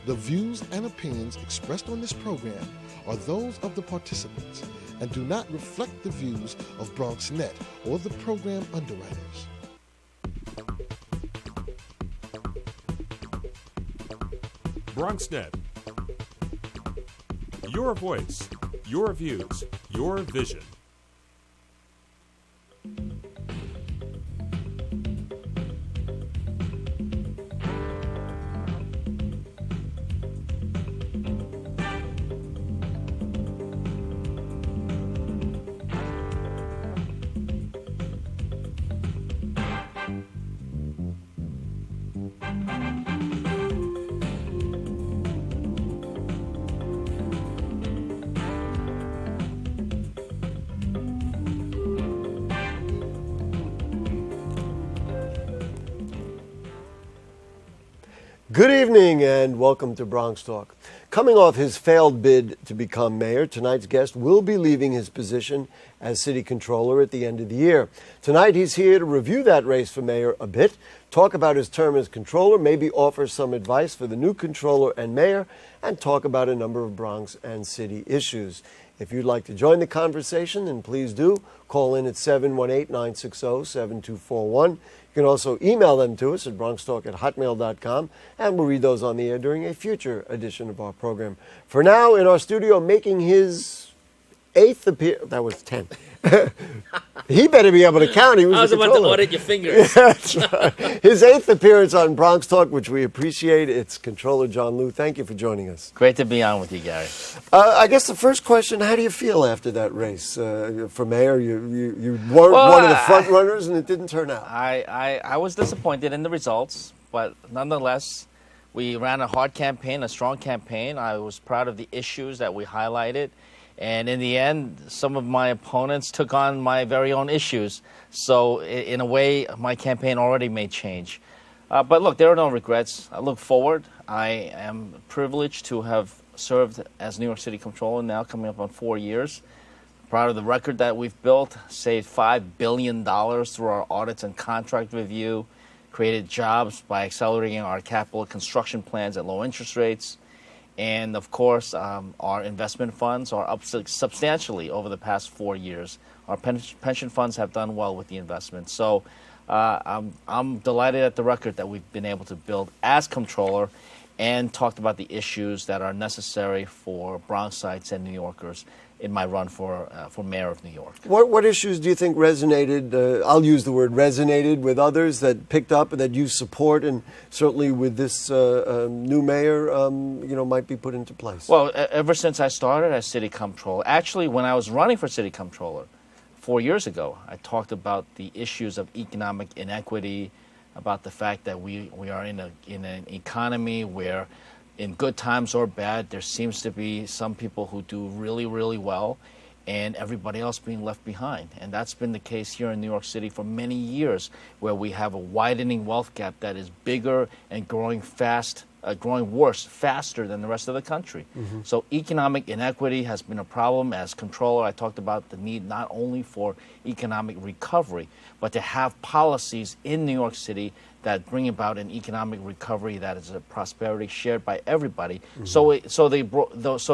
The views and opinions expressed on this program are those of the participants and do not reflect the views of BronxNet or the program underwriters. BronxNet. Your voice, your views, your vision. Good evening and welcome to BronxTalk. Coming off his failed bid to become mayor, tonight's guest will be leaving his position as city controller at the end of the year. Tonight he's here to review that race for mayor a bit, talk about his term as controller, maybe offer some advice for the new controller and mayor, and talk about a number of Bronx and city issues. If you'd like to join the conversation, then please do. Call in at 718-960-7241. You can also email them to us at bronxtalk@hotmail.com, and we'll read those on the air during a future edition of our program. For now, in our studio, making his 8th appearance. That was 10. He better be able to count. He was I was about to audit your fingers. That's right. His 8th appearance on BronxTalk, which we appreciate. It's Controller John Liu. Thank you for joining us. Great to be on with you, Gary. I guess the first question, how do you feel after that race? For mayor, you weren't one of the front runners and it didn't turn out. I was disappointed in the results, but nonetheless, we ran a hard campaign, a strong campaign. I was proud of the issues that we highlighted. And in the end, some of my opponents took on my very own issues. So in a way, my campaign already made change. But look, there are no regrets. I look forward. I am privileged to have served as New York City Controller now, coming up on 4 years. Proud of the record that we've built, saved $5 billion through our audits and contract review, created jobs by accelerating our capital construction plans at low interest rates. And, of course, our investment funds are up substantially over the past 4 years. Our pension funds have done well with the investment. So I'm delighted at the record that we've been able to build as controller and talked about the issues that are necessary for Bronxites and New Yorkers in my run for mayor of New York. What issues do you think resonated, I'll use the word resonated, with others that picked up and that you support, and certainly with this new mayor, might be put into place? Well, ever since I started as city comptroller, actually when I was running for city comptroller 4 years ago, I talked about the issues of economic inequity, about the fact that we are in an economy where in good times or bad, there seems to be some people who do really, really well and everybody else being left behind. And that's been the case here in New York City for many years, where we have a widening wealth gap that is bigger and growing faster than the rest of the country. Mm-hmm. So economic inequity has been a problem. As controller, I talked about the need not only for economic recovery, but to have policies in New York City that bring about an economic recovery that is a prosperity shared by everybody, mm-hmm. so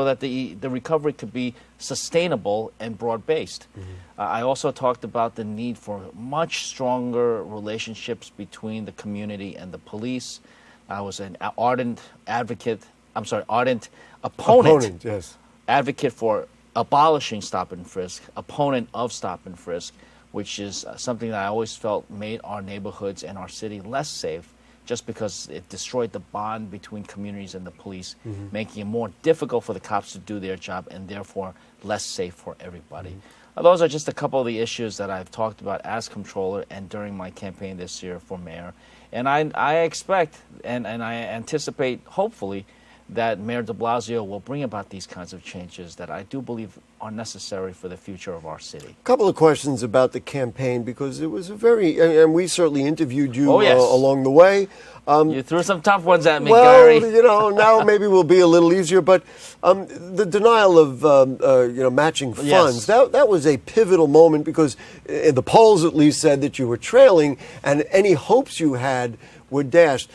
that the recovery could be sustainable and broad-based. Mm-hmm. I also talked about the need for much stronger relationships between the community and the police. I was an ardent opponent, yes. Advocate for abolishing stop and frisk, opponent of stop and frisk, which is something that I always felt made our neighborhoods and our city less safe, just because it destroyed the bond between communities and the police, mm-hmm. making it more difficult for the cops to do their job and therefore less safe for everybody. Mm-hmm. Those are just a couple of the issues that I've talked about as controller and during my campaign this year for mayor. And I expect and I anticipate, hopefully, that Mayor de Blasio will bring about these kinds of changes that I do believe are necessary for the future of our city. A couple of questions about the campaign, because it was and we certainly interviewed you along the way. You threw some tough ones at me, well, Gary. Now maybe we'll be a little easier, but the denial of matching funds, that was a pivotal moment, because the polls at least said that you were trailing and any hopes you had were dashed.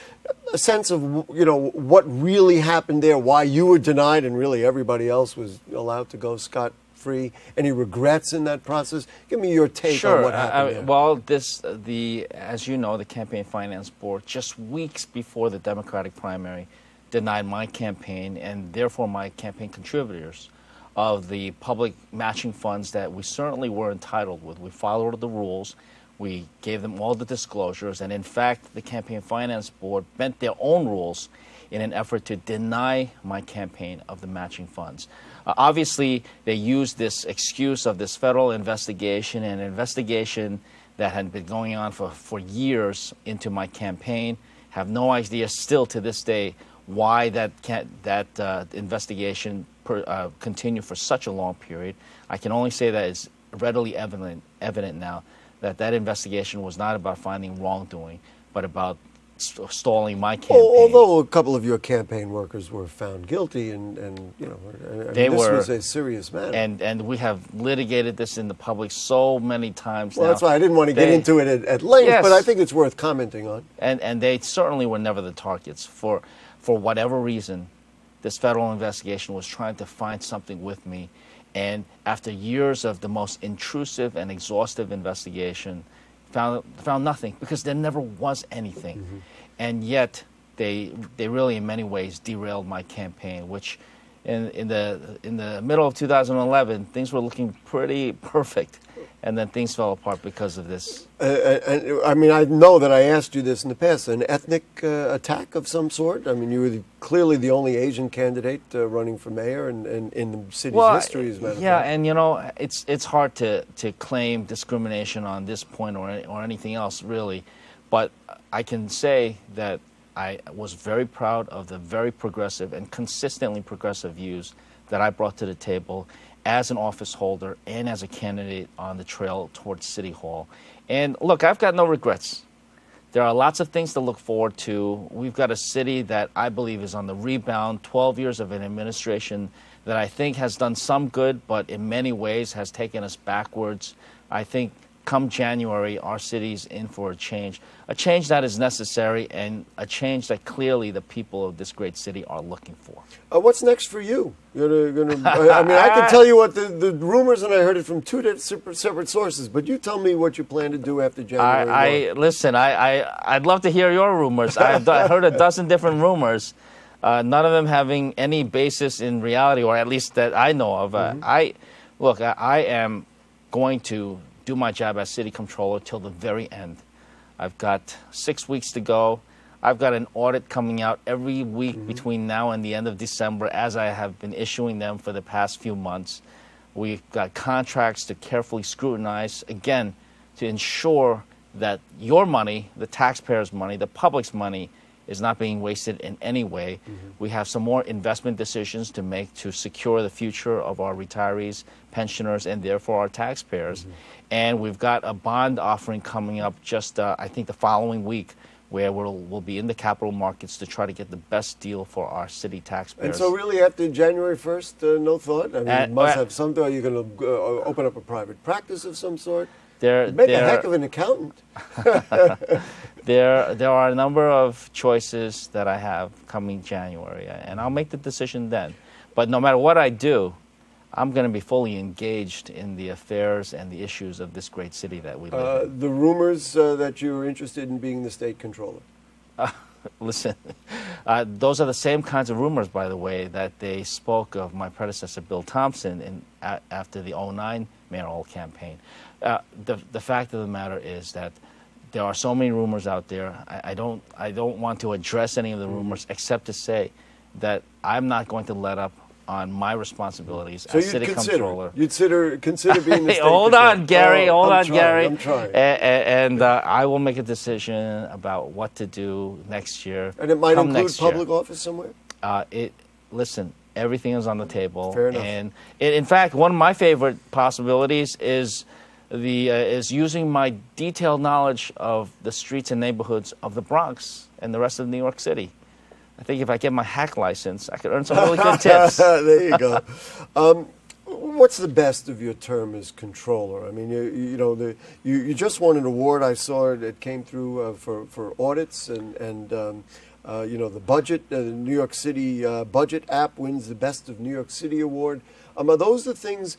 a sense of, what really happened there, why you were denied and really everybody else was allowed to go scot-free? Any regrets in that process? Give me your take on what happened there. Well, as you know, the Campaign Finance Board, just weeks before the Democratic primary, denied my campaign and therefore my campaign contributors of the public matching funds that we certainly were entitled with. We followed the rules. We gave them all the disclosures, and in fact, the Campaign Finance Board bent their own rules in an effort to deny my campaign of the matching funds. Obviously, they used this excuse of this federal investigation, an investigation that had been going on for years into my campaign. Have no idea still to this day why that investigation continued for such a long period. I can only say that it's readily evident now that investigation was not about finding wrongdoing, but about stalling my campaign. Although a couple of your campaign workers were found guilty, and this was a serious matter. And we have litigated this in the public so many times now. That's why I didn't want to get into it at length, yes, but I think it's worth commenting on. And they certainly were never the targets. For whatever reason, this federal investigation was trying to find something with me. And after years of the most intrusive and exhaustive investigation, found nothing, because there never was anything. Mm-hmm. And yet they really in many ways derailed my campaign, which in the middle of 2011, things were looking pretty perfect. And then things fell apart because of this. I mean, I know that I asked you this in the past. An ethnic attack of some sort? I mean, you were clearly the only Asian candidate running for mayor in the city's history, as a matter of fact. Yeah, and it's hard to claim discrimination on this point or anything else, really. But I can say that I was very proud of the very progressive and consistently progressive views that I brought to the table as an office holder and as a candidate on the trail towards City Hall. And look, I've got no regrets. There are lots of things to look forward to. We've got a city that I believe is on the rebound, 12 years of an administration that I think has done some good, but in many ways has taken us backwards. I think come January, our city's in for a change that is necessary, and a change that clearly the people of this great city are looking for. What's next for you? I can tell you what the rumors, and I heard it from two separate sources, but you tell me what you plan to do after January. Listen, I'd love to hear your rumors. I've heard a dozen different rumors, none of them having any basis in reality, or at least that I know of. Mm-hmm. I am going to do my job as city controller till the very end. I've got 6 weeks to go. I've got an audit coming out every week between now and the end of December, as I have been issuing them for the past few months. We've got contracts to carefully scrutinize, again, to ensure that your money, the taxpayers' money, the public's money, is not being wasted in any way. Mm-hmm. We have some more investment decisions to make to secure the future of our retirees, pensioners, and therefore our taxpayers. Mm-hmm. And we've got a bond offering coming up just, I think, the following week, where we'll be in the capital markets to try to get the best deal for our city taxpayers. And so really after January 1st, no thought? I mean, you must have something. Are you going to open up a private practice of some sort? Make a heck of an accountant. There are a number of choices that I have coming January, and I'll make the decision then. But no matter what I do, I'm going to be fully engaged in the affairs and the issues of this great city that we live in. The rumors that you're interested in being the state controller? Listen, those are the same kinds of rumors, by the way, that they spoke of my predecessor, Bill Thompson, after the 2009 mayoral campaign. The fact of the matter is that there are so many rumors out there. I don't want to address any of the rumors except to say that I'm not going to let up on my responsibilities as city controller. You'd consider being the state Hold on, Gary. Gary. I'm trying. And I will make a decision about what to do next year. And it might include public office somewhere? Listen, everything is on the table. Fair enough. And in fact, one of my favorite possibilities is using my detailed knowledge of the streets and neighborhoods of the Bronx and the rest of New York City. I think if I get my hack license, I could earn some really good tips. There you go. What's the best of your term as controller? I mean, you just won an award. I saw it came through for audits, and the budget, the New York City budget app wins the Best of New York City award. Are those the things,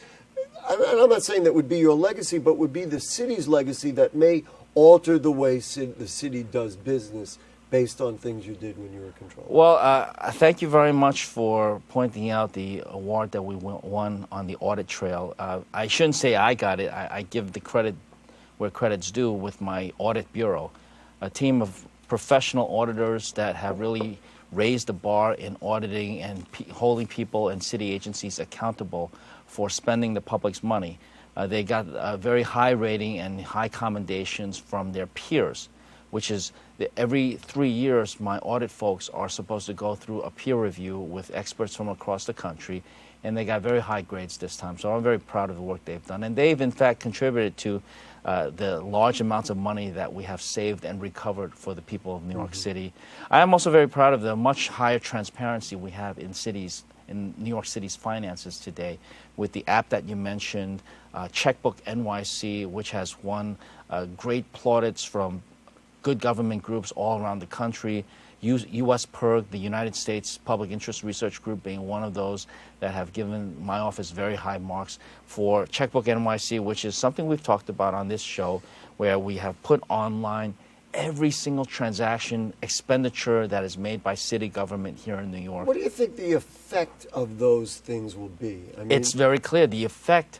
and I'm not saying that would be your legacy, but would be the city's legacy that may alter the way the city does business based on things you did when you were controller? Well, thank you very much for pointing out the award that we won on the audit trail. I shouldn't say I got it. I give the credit where credit's due with my audit bureau, a team of professional auditors that have really raised the bar in auditing and holding people and city agencies accountable for spending the public's money. They got a very high rating and high commendations from their peers, which is every 3 years my audit folks are supposed to go through a peer review with experts from across the country, and they got very high grades this time. So I'm very proud of the work they've done. And they've, in fact, contributed to the large amounts of money that we have saved and recovered for the people of New York City. I am also very proud of the much higher transparency we have in New York City's finances today, with the app that you mentioned, Checkbook NYC, which has won great plaudits from good government groups all around the country. U.S. PIRG, the United States Public Interest Research Group, being one of those that have given my office very high marks for Checkbook NYC, which is something we've talked about on this show, where we have put online every single transaction expenditure that is made by city government here in New York. What do you think the effect of those things will be? I mean, it's very clear. The effect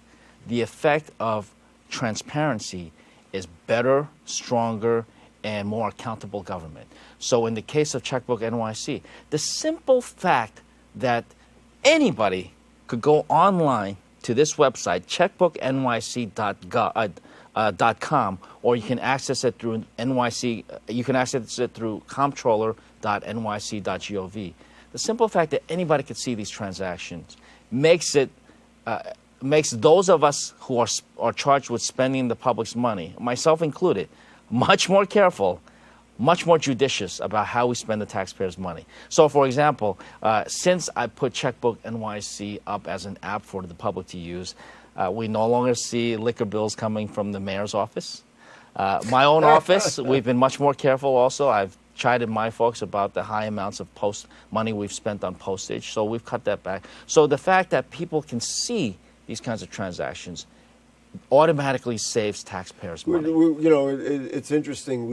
of transparency is better, stronger, and more accountable government. So in the case of Checkbook NYC, the simple fact that anybody could go online to this website, checkbooknyc.com, or you can access it through you can access it through comptroller.nyc.gov. The simple fact that anybody could see these transactions makes those of us who are charged with spending the public's money, myself included, much more careful, much more judicious about how we spend the taxpayers' money. So, for example, since I put Checkbook NYC up as an app for the public to use, we no longer see liquor bills coming from the mayor's office. My own office, we've been much more careful also. I've chided my folks about the high amounts of money we've spent on postage, so we've cut that back. So the fact that people can see these kinds of transactions automatically saves taxpayers' money. It's interesting.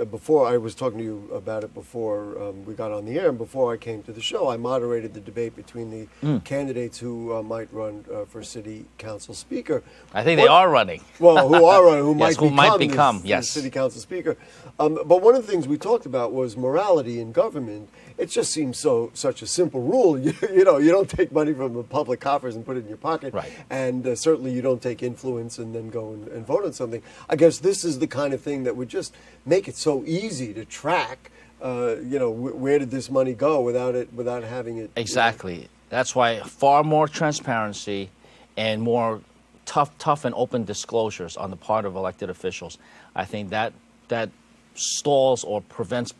Before I was talking to you about it before we got on the air, and before I came to the show, I moderated the debate between the candidates who might run for city council speaker. I think they are running. Well, who are running? Who yes, might become the city council speaker? But one of the things we talked about was morality in government. It just seems such a simple rule. You don't take money from the public coffers and put it in your pocket, right. And certainly you don't take influence and then go and vote on something. I guess this is the kind of thing that would just make it so easy to track. Where did this money go without having it? Exactly. That's why far more transparency and more tough and open disclosures on the part of elected officials. I think that stalls or prevents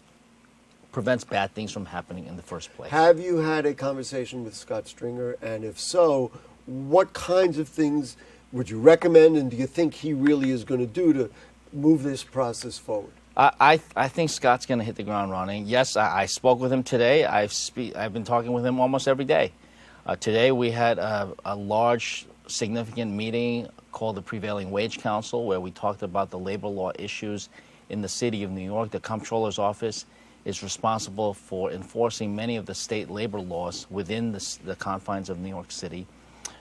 bad things from happening in the first place. Have you had a conversation with Scott Stringer? And if so, what kinds of things would you recommend, and do you think he really is going to do to move this process forward? I think Scott's going to hit the ground running. Yes, I spoke with him today. I've been talking with him almost every day. Today we had a large, significant meeting called the Prevailing Wage Council, where we talked about the labor law issues in the city of New York. The comptroller's office is responsible for enforcing many of the state labor laws within the confines of New York City.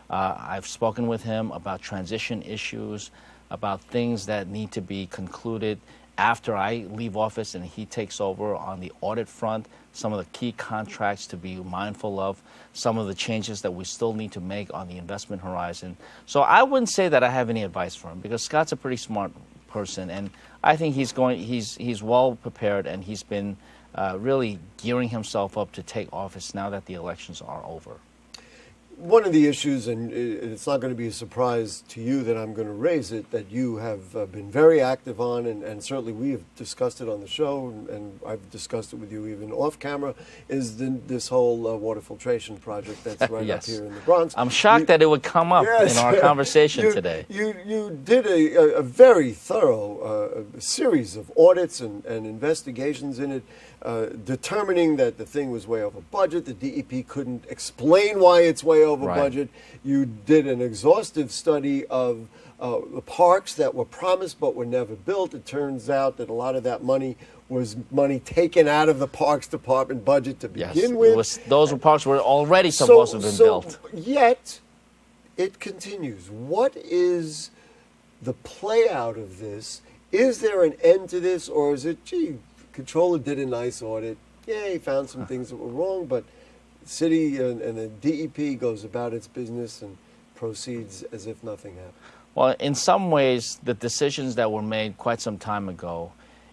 I've spoken with him about transition issues, about things that need to be concluded after I leave office and he takes over on the audit front, some of the key contracts to be mindful of, some of the changes that we still need to make on the investment horizon. So I wouldn't say that I have any advice for him, because Scott's a pretty smart person, and I think he's well prepared, and he's been really gearing himself up to take office now that the elections are over. One of the issues, and it's not going to be a surprise to you that I'm going to raise it, that you have been very active on, and certainly we have discussed it on the show, and I've discussed it with you even off camera, is this whole water filtration project that's right yes. up here in the Bronx. I'm shocked that it would come up yes, in our conversation today. You did a very thorough series of audits and investigations in it. determining that the thing was way over budget. The DEP couldn't explain why it's way over budget. You did an exhaustive study of the parks that were promised but were never built. It turns out that a lot of that money was money taken out of the Parks Department budget to begin with. Those parks were already supposed to have been built. Yet, it continues. What is the play out of this? Is there an end to this, or is it, gee, Controller did a nice audit. Yeah, he found some things that were wrong, but the city and the DEP goes about its business and proceeds as if nothing happened. Well, in some ways, the decisions that were made quite some time ago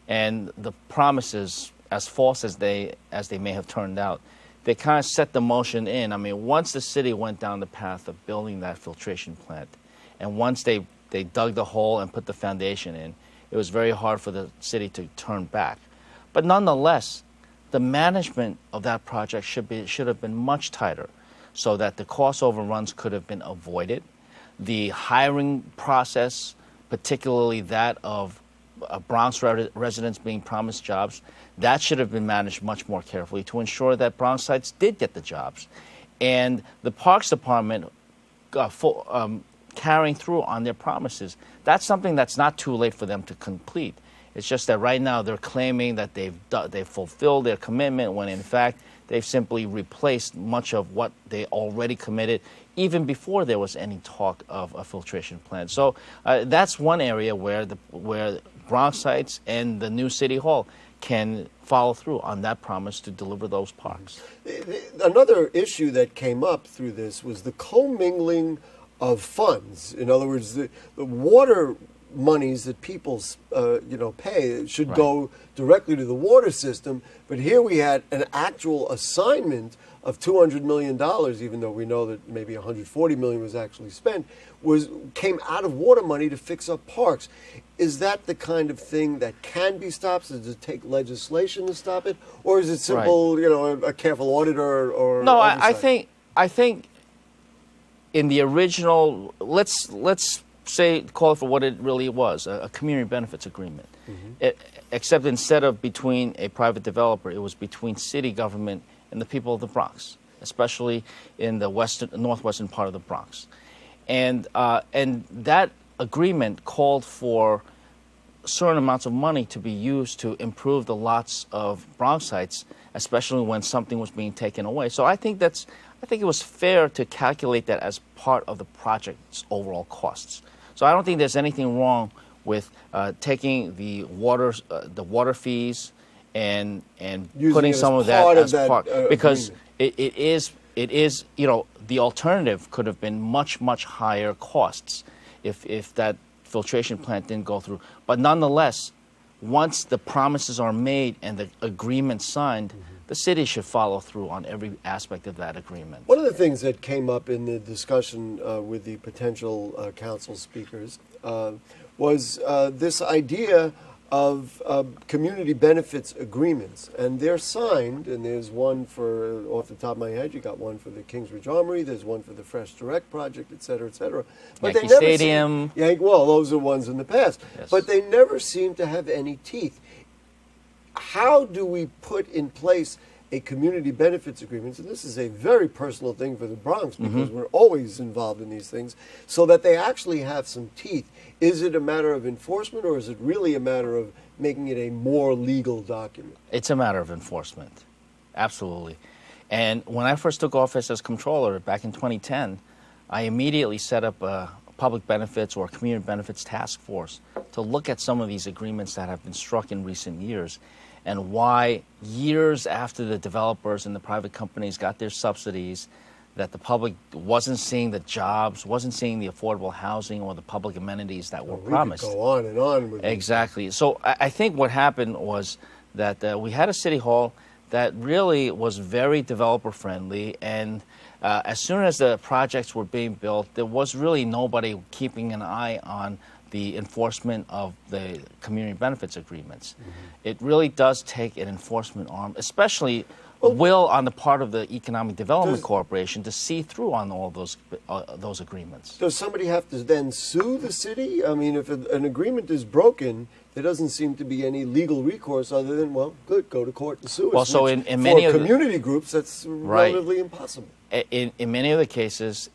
and the promises, as false as they may have turned out, they kind of set the motion in. I mean, once the city went down the path of building that filtration plant, and once they dug the hole and put the foundation in, it was very hard for the city to turn back. But nonetheless, the management of that project should have been much tighter so that the cost overruns could have been avoided. The hiring process, particularly that of Bronx residents being promised jobs, that should have been managed much more carefully to ensure that Bronxites did get the jobs. And the Parks Department carrying through on their promises, that's something that's not too late for them to complete. It's just that right now they're claiming that they've fulfilled their commitment when in fact they've simply replaced much of what they already committed even before there was any talk of a filtration plant. So that's one area where Bronxites and the new City Hall can follow through on that promise to deliver those parks. Another issue that came up through this was the commingling of funds. In other words, the water monies that people pay should go directly to the water system, but here we had an actual assignment of $200 million, even though we know that maybe $140 million was actually spent, came out of water money to fix up parks. Is that the kind of thing that can be stopped? Does it take legislation to stop it, or is it simple, a careful audit or no? oversight? I think in the original, let's call it for what it really was, a community benefits agreement. Except instead of between a private developer, it was between city government and the people of the Bronx, especially in the northwestern part of the Bronx. And that agreement called for certain amounts of money to be used to improve the lots of Bronxites, especially when something was being taken away. So I think it was fair to calculate that as part of the project's overall costs. So I don't think there's anything wrong with taking the water fees and putting some of that as part, because it is the alternative could have been much higher costs if that filtration plant didn't go through. But nonetheless, once the promises are made and the agreement signed, the city should follow through on every aspect of that agreement. One of the things that came up in the discussion with the potential council speakers was this idea of community benefits agreements. And they're signed, and there's one for, off the top of my head, you got one for the Kingsbridge Armory, there's one for the Fresh Direct project, et cetera, et cetera. But Yankee Stadium. Well, those are ones in the past. Yes. But they never seem to have any teeth. How do we put in place a community benefits agreement, and this is a very personal thing for the Bronx because we're always involved in these things, so that they actually have some teeth? Is it a matter of enforcement, or is it really a matter of making it a more legal document? It's a matter of enforcement, absolutely. And when I first took office as comptroller back in 2010, I immediately set up a public benefits or community benefits task force to look at some of these agreements that have been struck in recent years, and why years after the developers and the private companies got their subsidies, that the public wasn't seeing the jobs, wasn't seeing the affordable housing or the public amenities that were promised. We could go on and on with Exactly. So I think what happened was that we had a city hall that really was very developer friendly, and as soon as the projects were being built, there was really nobody keeping an eye on the enforcement of the community benefits agreements. It really does take an enforcement arm, especially will on the part of the Economic Development Corporation to see through on all those agreements. Does somebody have to then sue the city? I mean, if an agreement is broken, there doesn't seem to be any legal recourse other than, well, good, go to court and sue us. Well, so in for many of community groups, that's relatively impossible. In many of the cases,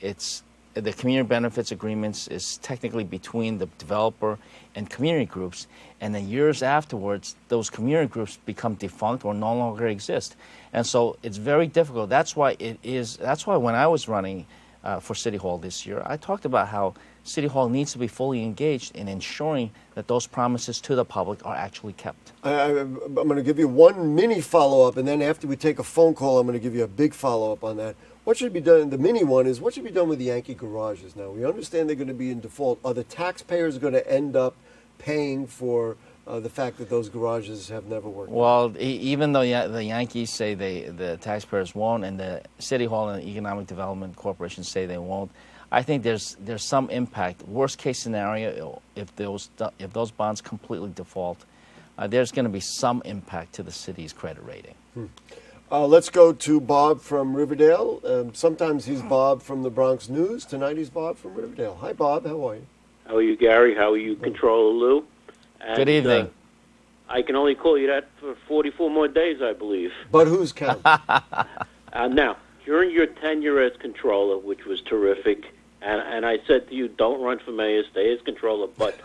the community benefits agreements is technically between the developer and community groups, and then years afterwards, those community groups become defunct or no longer exist, and so it's very difficult. That's why when I was running for City Hall this year, I talked about how City Hall needs to be fully engaged in ensuring that those promises to the public are actually kept. I'm going to give you one mini follow-up, and then after we take a phone call, I'm going to give you a big follow-up on that. What should be done, the mini one is, what should be done with the Yankee garages now? We understand they're going to be in default. Are the taxpayers going to end up paying for the fact that those garages have never worked? Well, even though the Yankees say the taxpayers won't, and the City Hall and the Economic Development Corporation say they won't, I think there's some impact. Worst case scenario, if those bonds completely default, there's going to be some impact to the city's credit rating. Let's go to Bob from Riverdale. Sometimes he's Bob from the Bronx News. Tonight he's Bob from Riverdale. Hi, Bob. How are you? How are you, Gary? How are you, Controller Lou? And, good evening. I can only call you that for 44 more days, I believe. But who's counting? Now, during your tenure as Controller, which was terrific, and I said to you, don't run for mayor, stay as Controller, but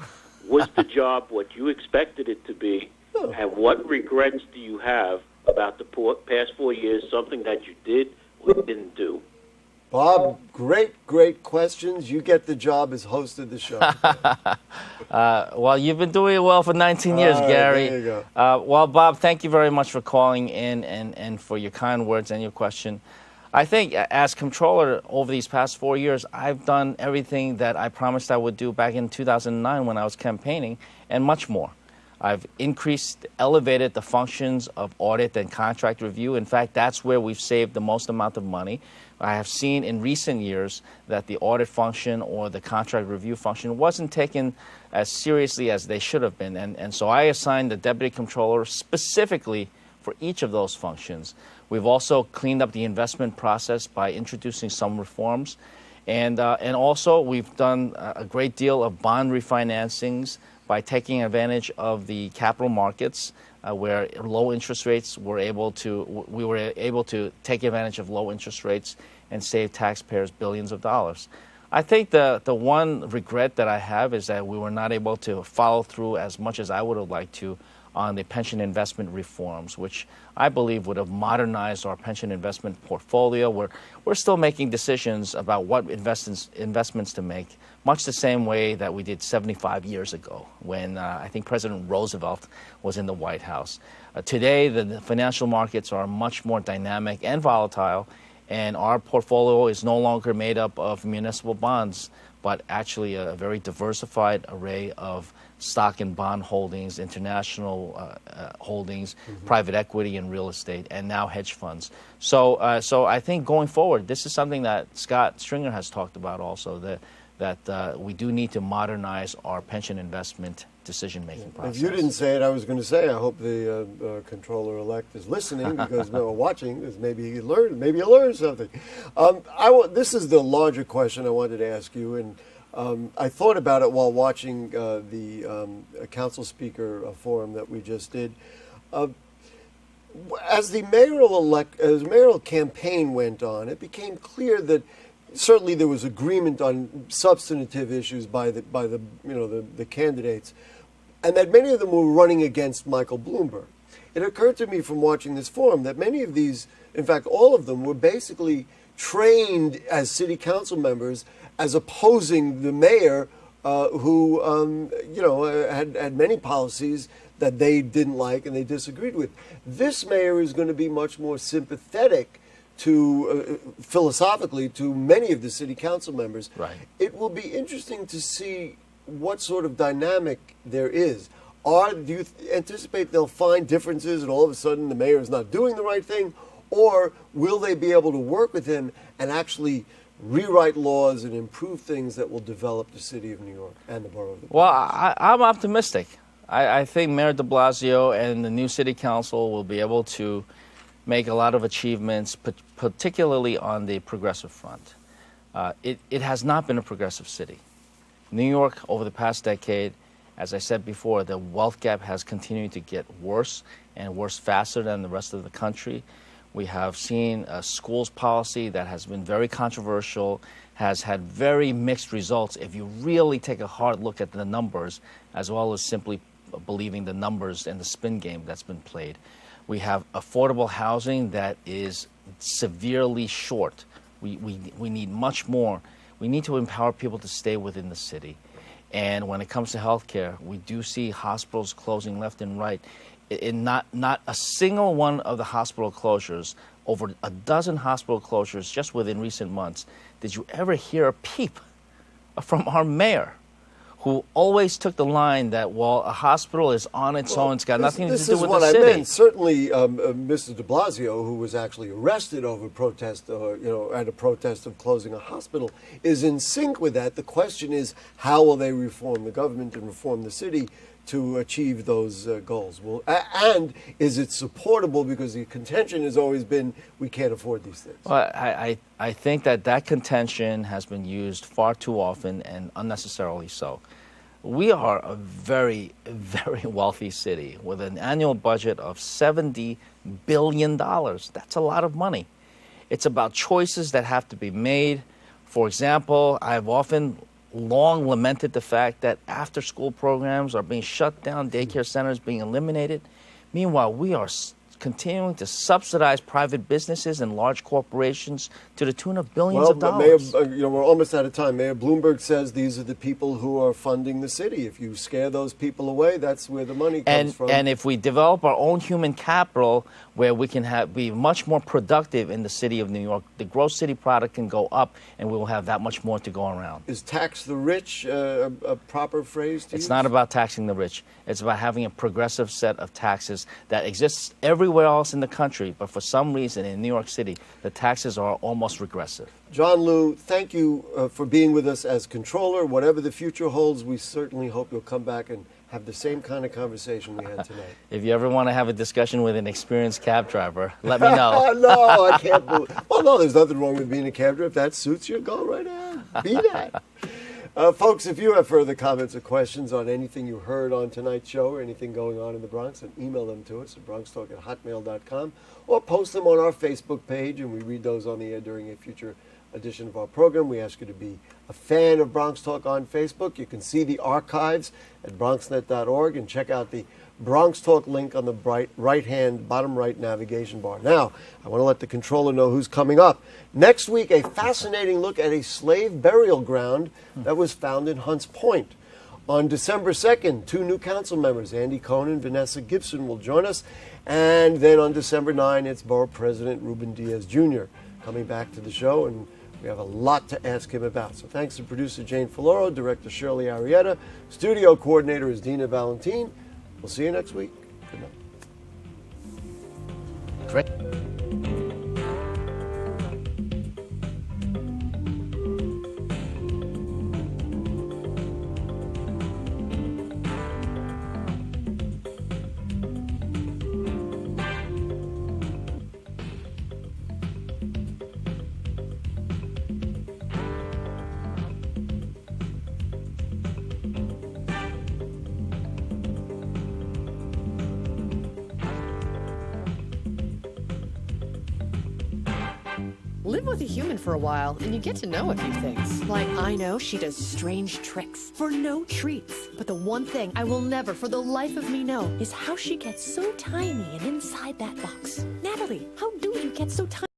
was the job what you expected it to be? Oh. And what regrets do you have about the past 4 years, something that you did or didn't do? Bob, great questions. You get the job as host of the show. Well, you've been doing it well for 19 years, All right, Gary. there you go. Well, Bob, thank you very much for calling in and for your kind words and your question. I think as Controller over these past 4 years, I've done everything that I promised I would do back in 2009 when I was campaigning, and much more. I've elevated the functions of audit and contract review. In fact, that's where we've saved the most amount of money. I have seen in recent years that the audit function or the contract review function wasn't taken as seriously as they should have been. And so I assigned the deputy controller specifically for each of those functions. We've also cleaned up the investment process by introducing some reforms. And also we've done a great deal of bond refinancings by taking advantage of the capital markets, where low interest rates we were able to take advantage of low interest rates and save taxpayers billions of dollars. I think the one regret that I have is that we were not able to follow through as much as I would have liked to on the pension investment reforms, which I believe would have modernized our pension investment portfolio. We're still making decisions about what investments to make, much the same way that we did 75 years ago when I think President Roosevelt was in the White House. Today, the financial markets are much more dynamic and volatile, and our portfolio is no longer made up of municipal bonds, but actually a very diversified array of stock and bond holdings, international holdings, private equity and real estate, and now hedge funds. So I think going forward, this is something that Scott Stringer has talked about also, that we do need to modernize our pension investment decision-making process. If you didn't say it, I was going to say, I hope the controller-elect is listening, because watching, because maybe he'll learn something. This is the larger question I wanted to ask you, and I thought about it while watching the council speaker forum that we just did. As the mayoral campaign went on, it became clear that certainly there was agreement on substantive issues by the candidates, and that many of them were running against Michael Bloomberg. It occurred to me from watching this forum that many of these, in fact all of them, were basically trained as city council members as opposing the mayor, who had many policies that they didn't like and they disagreed with. This mayor is going to be much more sympathetic to philosophically to many of the city council members. Right. It will be interesting to see what sort of dynamic there is. Do you anticipate they'll find differences and all of a sudden the mayor is not doing the right thing, or will they be able to work with him and actually rewrite laws and improve things that will develop the city of New York and the borough of the Bronx? Well, I'm optimistic. I think Mayor de Blasio and the new city council will be able to make a lot of achievements, particularly on the progressive front. It has not been a progressive city. New York, over the past decade, as I said before, the wealth gap has continued to get worse and worse faster than the rest of the country. We have seen a schools policy that has been very controversial, has had very mixed results if you really take a hard look at the numbers, as well as simply believing the numbers and the spin game that's been played. We have affordable housing that is severely short. We need much more. We need to empower people to stay within the city. And when it comes to healthcare, we do see hospitals closing left and right. Not a single one of the hospital closures, over a dozen hospital closures just within recent months, did you ever hear a peep from our mayor, who always took the line that, well, a hospital is on its own, it's got nothing to do with the city. This is what I meant. Certainly, Mr. de Blasio, who was actually arrested over protest, at a protest of closing a hospital, is in sync with that. The question is, how will they reform the government and reform the city to achieve those goals? Well, and is it supportable? Because the contention has always been, we can't afford these things. Well, I think that contention has been used far too often and unnecessarily so. We are a very, very wealthy city with an annual budget of $70 billion. That's a lot of money. It's about choices that have to be made. For example, I've often long lamented the fact that after-school programs are being shut down, daycare centers being eliminated. Meanwhile, we are continuing to subsidize private businesses and large corporations to the tune of billions of dollars. Mayor, we're almost out of time. Mayor Bloomberg says these are the people who are funding the city. If you scare those people away, that's where the money comes from. And if we develop our own human capital where we can be much more productive in the city of New York, the gross city product can go up and we will have that much more to go around. Is tax the rich a proper phrase to use? It's not about taxing the rich. It's about having a progressive set of taxes that exists everywhere else in the country, but for some reason in New York City, the taxes are almost regressive. John Liu, thank you for being with us as controller. Whatever the future holds, we certainly hope you'll come back and have the same kind of conversation we had tonight. If you ever want to have a discussion with an experienced cab driver, let me know. No, I can't believe. Well, no, there's nothing wrong with being a cab driver. If that suits you, go right ahead. Be that. Folks, if you have further comments or questions on anything you heard on tonight's show or anything going on in the Bronx, then email them to us at bronxtalk@hotmail.com or post them on our Facebook page, and we read those on the air during a future edition of our program. We ask you to be a fan of Bronx Talk on Facebook. You can see the archives at bronxnet.org and check out the Bronx Talk link on the bottom right navigation bar. Now, I want to let the controller know who's coming up. Next week, a fascinating look at a slave burial ground that was found in Hunts Point. On December 2nd, 2 new council members, Andy Cohen and Vanessa Gibson, will join us. And then on December 9, it's Borough President Ruben Diaz Jr. coming back to the show, and we have a lot to ask him about. So thanks to producer Jane Folloro, director Shirley Arietta, studio coordinator is Dina Valentin. We'll see you next week. Good night. Great. Live with a human for a while, and you get to know a few things. Like, I know she does strange tricks for no treats. But the one thing I will never, for the life of me, know is how she gets so tiny and inside that box. Natalie, how do you get so tiny?